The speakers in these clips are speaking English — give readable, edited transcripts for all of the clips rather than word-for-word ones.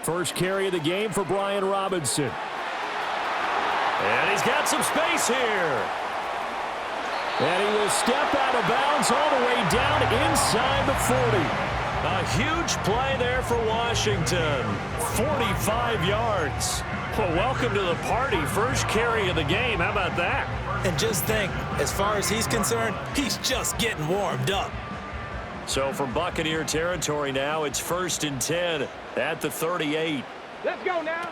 First carry of the game for Brian Robinson. And he's got some space here. And he will step out of bounds all the way down inside the 40. A huge play there for Washington. 45 yards. Well, welcome to the party. First carry of the game. How about that? And just think, as far as he's concerned, he's just getting warmed up. So from Buccaneer territory now, it's 1st and 10 at the 38. Let's go now.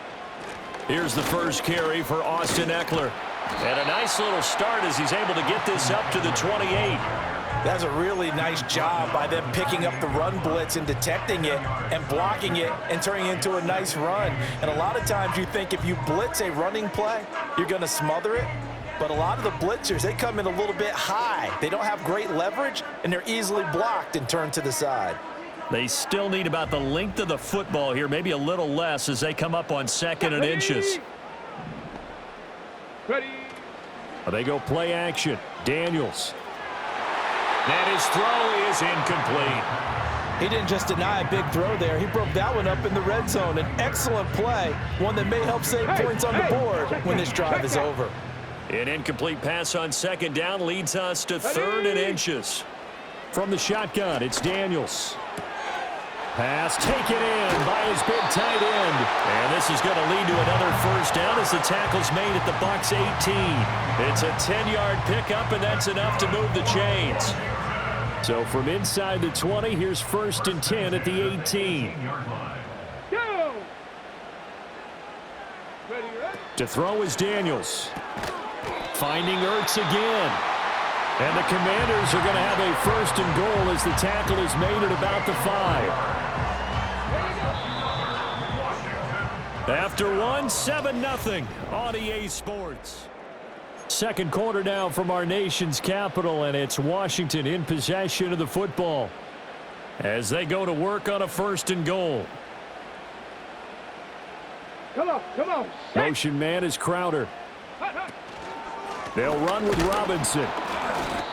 Here's the first carry for Austin Ekeler. And a nice little start as he's able to get this up to the 28. That's a really nice job by them picking up the run blitz and detecting it and blocking it and turning it into a nice run. And a lot of times you think if you blitz a running play, you're going to smother it. But a lot of the blitzers, they come in a little bit high. They don't have great leverage, and they're easily blocked and turned to the side. They still need about the length of the football here, maybe a little less as they come up on 2nd and inches. Ready. They go play action. Daniels. And his throw is incomplete. He didn't just deny a big throw there. He broke that one up in the red zone. An excellent play, one that may help save points on the board when this drive is over. An incomplete pass on 2nd down leads us to 3rd and inches. From the shotgun, it's Daniels. Pass taken in by his big tight end. And this is going to lead to another first down as the tackle's made at the Bucs 18. It's a 10-yard pickup, and that's enough to move the chains. So from inside the 20, here's 1st and 10 at the 18. Go. Ready. To throw is Daniels. Finding Ertz again. And the Commanders are going to have a 1st and goal as the tackle is made at about the 5. After 1, 7-0 on EA Sports. Second quarter now from our nation's capital, and it's Washington in possession of the football as they go to work on a 1st and goal. Come on. Motion man is Crowder. They'll run with Robinson.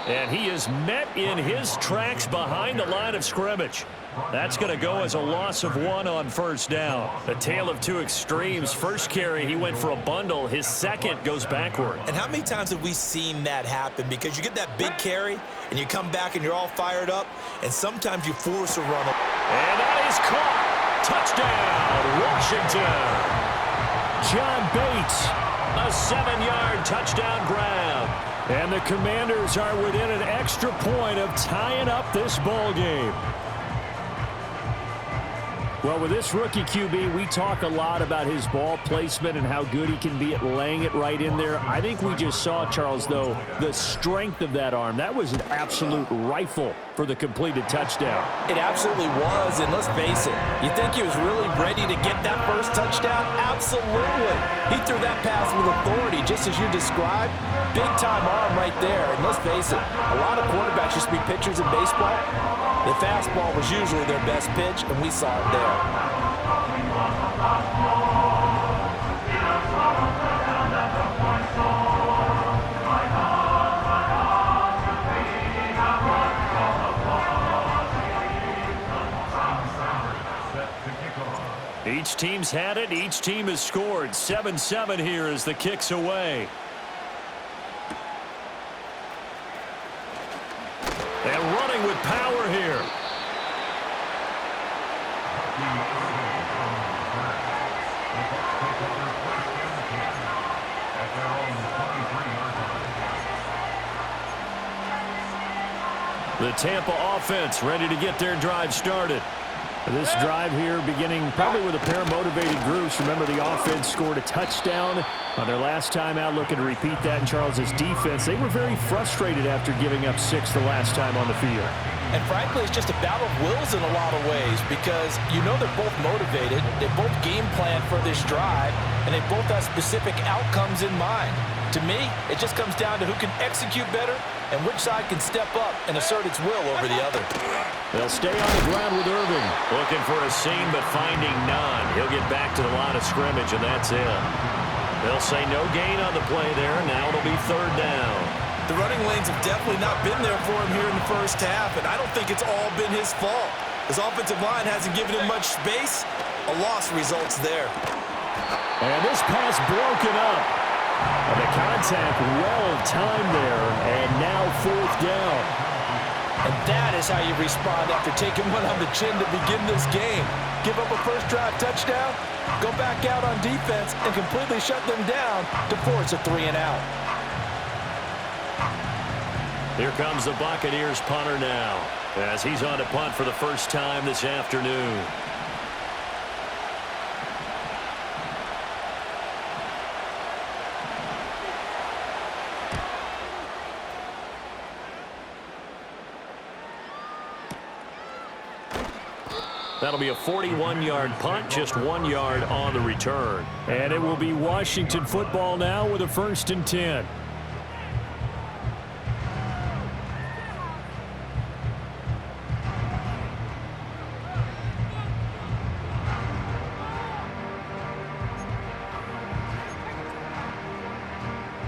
And he is met in his tracks behind the line of scrimmage. That's going to go as a loss of 1 on 1st down. A tale of two extremes. First carry, he went for a bundle. His second goes backward. And how many times have we seen that happen? Because you get that big carry, and you come back and you're all fired up, and sometimes you force a run. And that is caught. Touchdown, Washington. John Bates, a 7-yard touchdown grab. And the Commanders are within an extra point of tying up this ball game. Well, with this rookie QB, we talk a lot about his ball placement and how good he can be at laying it right in there. I think we just saw, Charles, though, the strength of that arm. That was an absolute rifle for the completed touchdown. It absolutely was, and let's face it, you think he was really ready to get that first touchdown? Absolutely. He threw that pass with authority, just as you described. Big-time arm right there, and let's face it, a lot of quarterbacks used to be pitchers in baseball. The fastball was usually their best pitch, and we saw it there. Each team's had it. Each team has scored. 7-7 here as the kick's away. And running with power here. The Tampa offense ready to get their drive started. This drive here beginning probably with a pair of motivated groups. Remember, the offense scored a touchdown on their last time out. Looking to repeat that in Charles's defense. They were very frustrated after giving up 6 the last time on the field. And frankly, it's just a battle of wills in a lot of ways because you know they're both motivated. They both game plan for this drive, and they both have specific outcomes in mind. To me, it just comes down to who can execute better and which side can step up and assert its will over the other. They'll stay on the ground with Irving. Looking for a seam, but finding none. He'll get back to the line of scrimmage, and that's it. They'll say no gain on the play there. Now it'll be 3rd down. The running lanes have definitely not been there for him here in the first half, and I don't think it's all been his fault. His offensive line hasn't given him much space. A loss results there. And this pass broken up. And the contact well timed there, and now 4th down. And that is how you respond after taking one on the chin to begin this game. Give up a first drive touchdown, go back out on defense, and completely shut them down to force a 3-and-out. Here comes the Buccaneers punter now, as he's on to punt for the first time this afternoon. That'll be a 41-yard punt, just 1 yard on the return. And it will be Washington football now with a 1st and 10.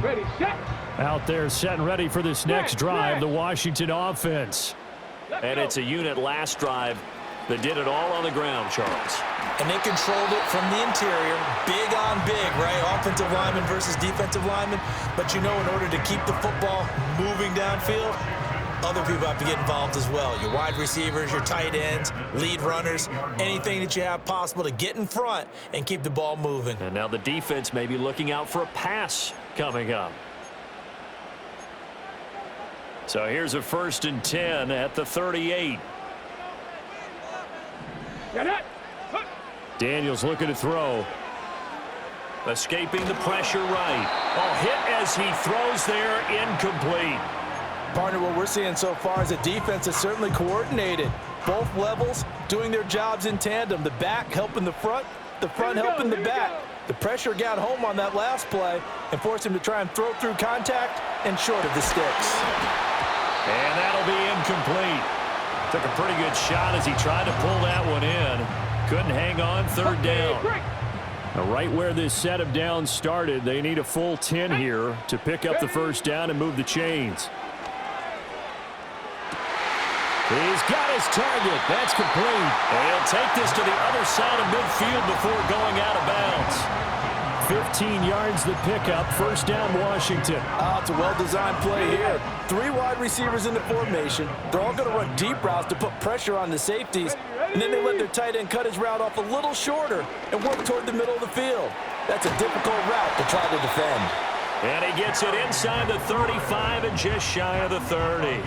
Ready, set. Out there set and ready for this next drive, the Washington offense. And it's a unit last drive that did it all on the ground, Charles. And they controlled it from the interior, big on big, right? Offensive lineman versus defensive lineman. But you know, in order to keep the football moving downfield, other people have to get involved as well. Your wide receivers, your tight ends, lead runners, anything that you have possible to get in front and keep the ball moving. And now the defense may be looking out for a pass coming up. So here's a 1st and 10 at the 38. Get it. Daniels looking to throw. Escaping the pressure right. Oh, hit as he throws there, incomplete. Partner, what we're seeing so far is the defense is certainly coordinated. Both levels doing their jobs in tandem. The back helping the front helping the back. The pressure got home on that last play and forced him to try and throw through contact and short of the sticks. And that'll be incomplete. Took a pretty good shot as he tried to pull that one in. Couldn't hang on, 3rd down. Now, right where this set of downs started, they need a full 10 here to pick up the 1st down and move the chains. He's got his target. That's complete. And he'll take this to the other side of midfield before going out of bounds. 15 yards the pickup. 1st down, Washington. It's a well-designed play here. 3 wide receivers in the formation. They're all going to run deep routes to put pressure on the safeties. And then they let their tight end cut his route off a little shorter and work toward the middle of the field. That's a difficult route to try to defend. And he gets it inside the 35 and just shy of the 30.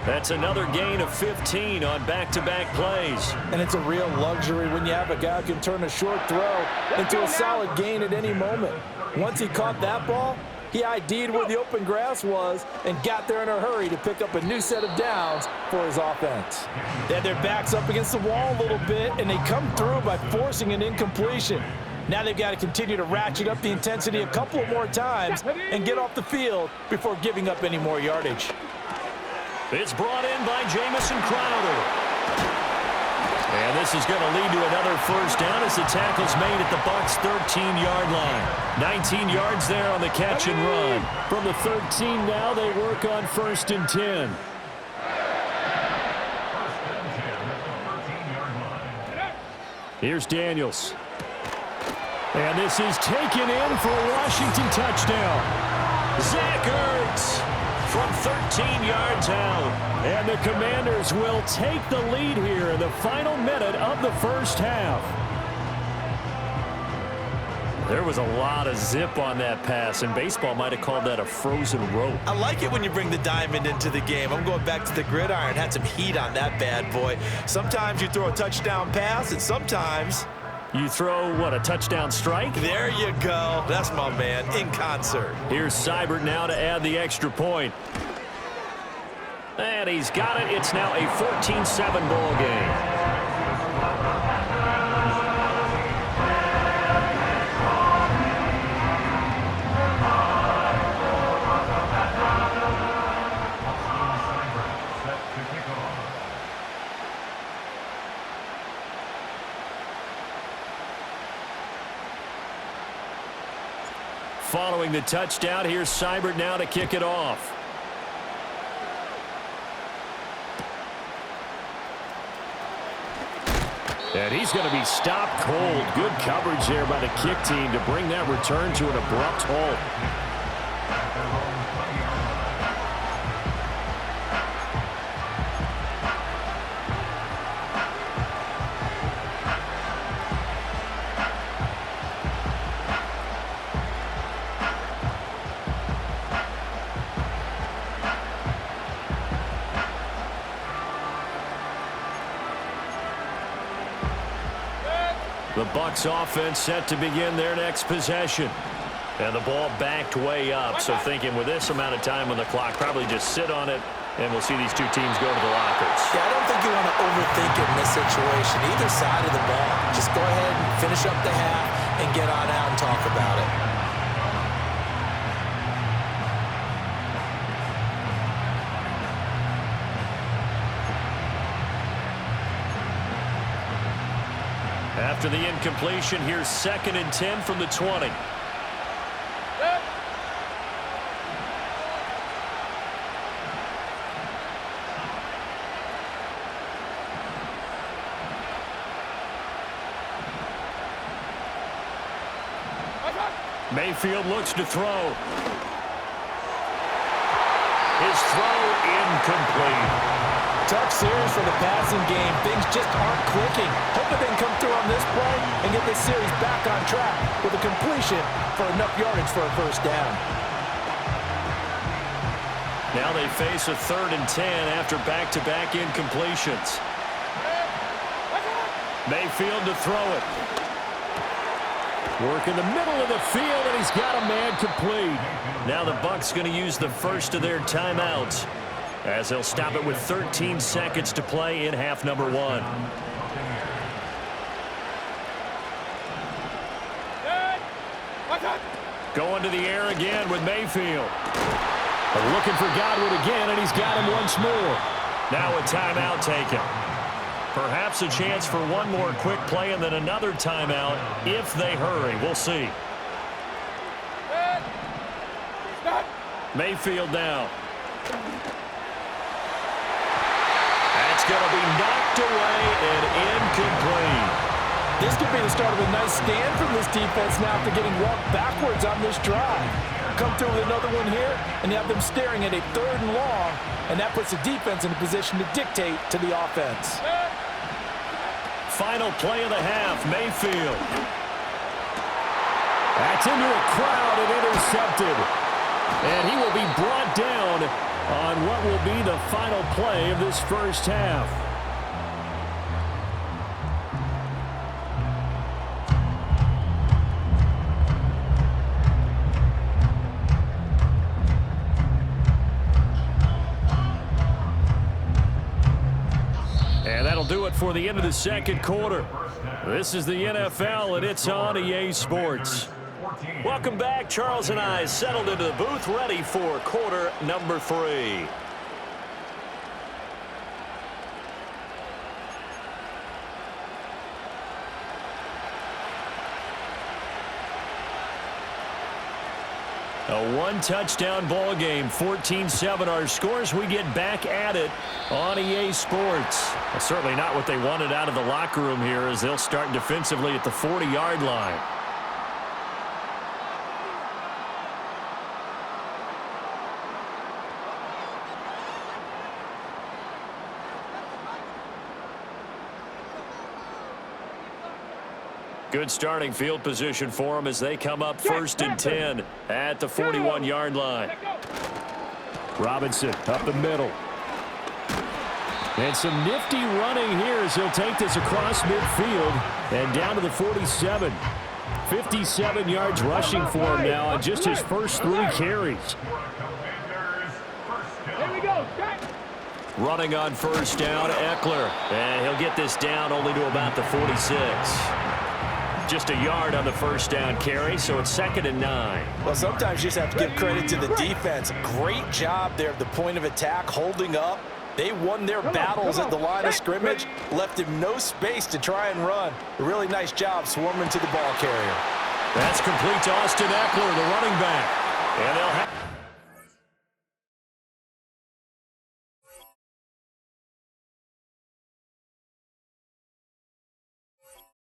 That's another gain of 15 on back-to-back plays. And it's a real luxury when you have a guy who can turn a short throw into a solid gain at any moment. Once he caught that ball, he ID'd where the open grass was and got there in a hurry to pick up a new set of downs for his offense. They had their backs up against the wall a little bit, and they come through by forcing an incompletion. Now they've got to continue to ratchet up the intensity a couple of more times and get off the field before giving up any more yardage. It's brought in by Jamison Crowder. And this is going to lead to another 1st down as the tackle's made at the Bucs' 13-yard line. 19 yards there on the catch and run. From the 13 now, they work on 1st and 10. Here's Daniels. And this is taken in for a Washington touchdown. Zach Ertz from 13 yards out. And the Commanders will take the lead here in the final minute of the 1st half. There was a lot of zip on that pass, and baseball might have called that a frozen rope. I like it when you bring the diamond into the game. I'm going back to the gridiron. Had some heat on that bad boy. Sometimes you throw a touchdown pass, and sometimes you throw, what, a touchdown strike? There you go. That's my man, in concert. Here's Seibert now to add the extra point. And he's got it. It's now a 14-7 ball game. Following the touchdown, here's Seibert now to kick it off. And he's going to be stopped cold. Good coverage there by the kick team to bring that return to an abrupt halt. The Bucs offense set to begin their next possession. And the ball backed way up. So thinking with this amount of time on the clock, probably just sit on it, and we'll see these two teams go to the lockers. Yeah, I don't think you want to overthink it in this situation. Either side of the ball. Just go ahead and finish up the half and get on out and talk about it. After the incompletion, here's 2nd and 10 from the 20. Mayfield looks to throw. His throw incomplete. Tough series for the passing game. Things just aren't clicking. Hoping they can come through on this play and get this series back on track with a completion for enough yardage for a first down. Now they face a 3rd and 10 after back-to-back incompletions. Mayfield to throw it. Work in the middle of the field, and he's got a man complete. Now the Bucs going to use the first of their timeouts, as they'll stop it with 13 seconds to play in half number 1. Going to the air again with Mayfield. Looking for Godwin again, and he's got him once more. Now a timeout taken. Perhaps a chance for one more quick play and then another timeout if they hurry. We'll see. Mayfield now. That's going to be knocked away and incomplete. This could be the start of a nice stand from this defense now after getting walked backwards on this drive. Come through with another one here, and you have them staring at a 3rd and long, and that puts the defense in a position to dictate to the offense. Final play of the half, Mayfield. That's into a crowd and intercepted. And he will be brought down on what will be the final play of this first half. And that'll do it for the end of the second quarter. This is the NFL, and it's on EA Sports. Welcome back. Charles and I settled into the booth, ready for quarter number 3. A one-touchdown ball game, 14-7 our scores. We get back at it on EA Sports. Well, certainly not what they wanted out of the locker room here, as they'll start defensively at the 40-yard line. Good starting field position for them as they come up 1st and 10 at the 41-yard line. Robinson up the middle. And some nifty running here as he'll take this across midfield and down to the 47. 57 yards rushing for him now on just his first 3 carries. Here we go. Running on first down, Eckler. And he'll get this down only to about the 46. Just a yard on the first down carry, so it's 2nd and 9. Well, sometimes you just have to give credit to the defense. Great job there at the point of attack, holding up. They won their battles at the line of scrimmage, left him no space to try and run. A really nice job swarming to the ball carrier. That's complete to Austin Eckler, the running back. And they'll have